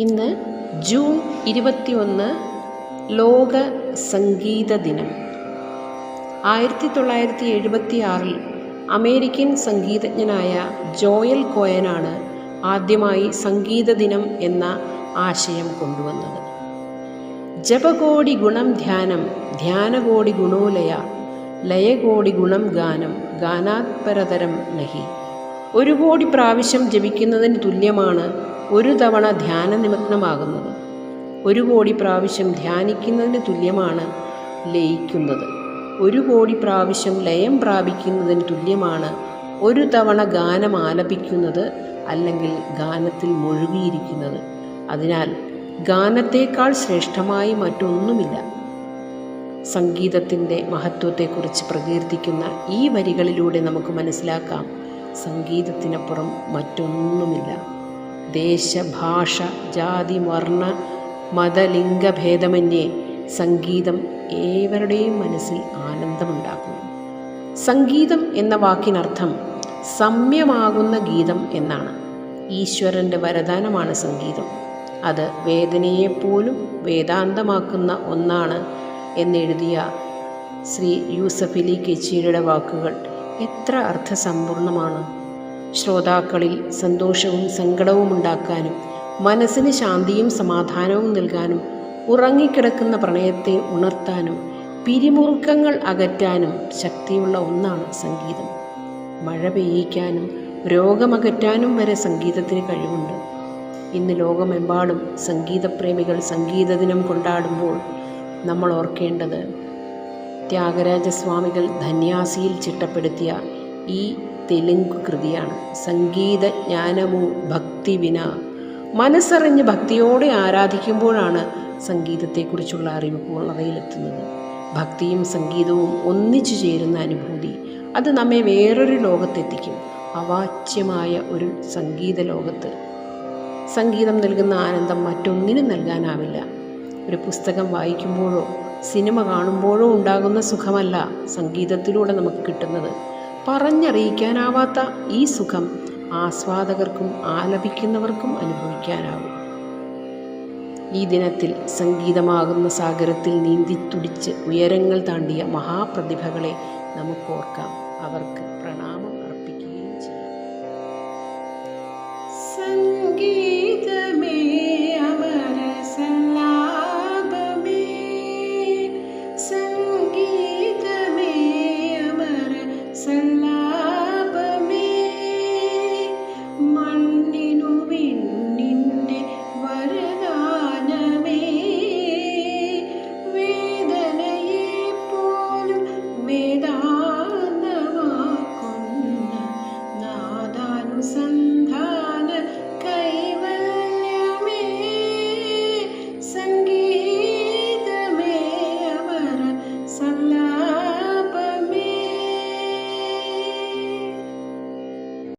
ഇന്ന് ജൂൺ 21 ലോക സംഗീത ദിനം. 1976 അമേരിക്കൻ സംഗീതജ്ഞനായ ജോയൽ കോയനാണ് ആദ്യമായി സംഗീത ദിനം എന്ന ആശയം കൊണ്ടുവന്നത്. ജപകോടി ഗുണം ധ്യാനം, ധ്യാനകോടി ഗുണോലയ, ലയകോടി ഗുണം ഗാനം, ഗാനാത്പരതരം നഹി. 1 കോടി പ്രാവശ്യം ജപിക്കുന്നതിന് തുല്യമാണ് ഒരു തവണ ധ്യാനനിമഗ്നമാകുന്നത്. 1 കോടി പ്രാവശ്യം ധ്യാനിക്കുന്നതിന് തുല്യമാണ് ലയിക്കുന്നത്. 1 കോടി പ്രാവശ്യം ലയം പ്രാപിക്കുന്നതിന് തുല്യമാണ് ഒരു തവണ ഗാനം ആലപിക്കുന്നത് അല്ലെങ്കിൽ ഗാനത്തിൽ മുഴുകിയിരിക്കുന്നത്. അതിനാൽ ഗാനത്തേക്കാൾ ശ്രേഷ്ഠമായി മറ്റൊന്നുമില്ല. സംഗീതത്തിൻ്റെ മഹത്വത്തെക്കുറിച്ച് പ്രകീർത്തിക്കുന്ന ഈ വരികളിലൂടെ നമുക്ക് മനസ്സിലാക്കാം, സംഗീതത്തിനപ്പുറം മറ്റൊന്നുമില്ല. ദേശ, ഭാഷ, ജാതി, വർണ്ണ, മതലിംഗഭേദമന്യേ സംഗീതം ഏവരുടെയും മനസ്സിൽ ആനന്ദമുണ്ടാക്കുന്നു. സംഗീതം എന്ന വാക്കിനർത്ഥം സമ്യമാകുന്ന ഗീതം എന്നാണ്. ഈശ്വരൻ്റെ വരദാനമാണ് സംഗീതം. അത് വേദനയെപ്പോലും വേദാന്തമാക്കുന്ന ഒന്നാണ് എന്നെഴുതിയ ശ്രീ യൂസഫലി കേച്ചേരിയുടെ വാക്കുകൾ എത്ര അർത്ഥസമ്പൂർണമാണ്. ശ്രോതാക്കളിൽ സന്തോഷവും സങ്കടവും ഉണ്ടാക്കാനും മനസ്സിന് ശാന്തിയും സമാധാനവും നൽകാനും ഉറങ്ങിക്കിടക്കുന്ന പ്രണയത്തെ ഉണർത്താനും പിരിമുറുക്കങ്ങൾ അകറ്റാനും ശക്തിയുള്ള ഒന്നാണ് സംഗീതം. മഴ പെയ്യിക്കാനും രോഗമകറ്റാനും വരെ സംഗീതത്തിന് കഴിവുണ്ട്. ഇന്ന് ലോകമെമ്പാടും സംഗീതപ്രേമികൾ സംഗീത ദിനം കൊണ്ടാടുമ്പോൾ നമ്മൾ ഓർക്കേണ്ടത് ത്യാഗരാജസ്വാമികൾ ധന്യാസിയിൽ ചിട്ടപ്പെടുത്തിയ ഈ തെലുങ്ക് കൃതിയാണ്. സംഗീത ജ്ഞാനമു ഭക്തി വിന. മനസ്സറിഞ്ഞ് ഭക്തിയോടെ ആരാധിക്കുമ്പോഴാണ് സംഗീതത്തെക്കുറിച്ചുള്ള അറിവ് പൂർണ്ണതയിലെത്തുന്നത്. ഭക്തിയും സംഗീതവും ഒന്നിച്ചു ചേരുന്ന അനുഭൂതി അത് നമ്മെ വേറൊരു ലോകത്തെത്തിക്കും. അവാച്യമായ ഒരു സംഗീത ലോകത്ത്. സംഗീതം നൽകുന്ന ആനന്ദം മറ്റൊന്നിനും നൽകാനാവില്ല. ഒരു പുസ്തകം വായിക്കുമ്പോഴോ സിനിമ കാണുമ്പോഴോ ഉണ്ടാകുന്ന സുഖമല്ല സംഗീതത്തിലൂടെ നമുക്ക് കിട്ടുന്നത്. പറഞ്ഞറിയിക്കാനാവാത്ത ഈ സുഖം ആസ്വാദകർക്കും ആലപിക്കുന്നവർക്കും അനുഭവിക്കാനാവും. ഈ ദിനത്തിൽ സംഗീതമാകുന്ന സാഗരത്തിൽ നീന്തിത്തുടിച്ച് ഉയരങ്ങൾ താണ്ടിയ മഹാപ്രതിഭകളെ നമുക്കോർക്കാം. അവർക്ക് പ്രണാമം.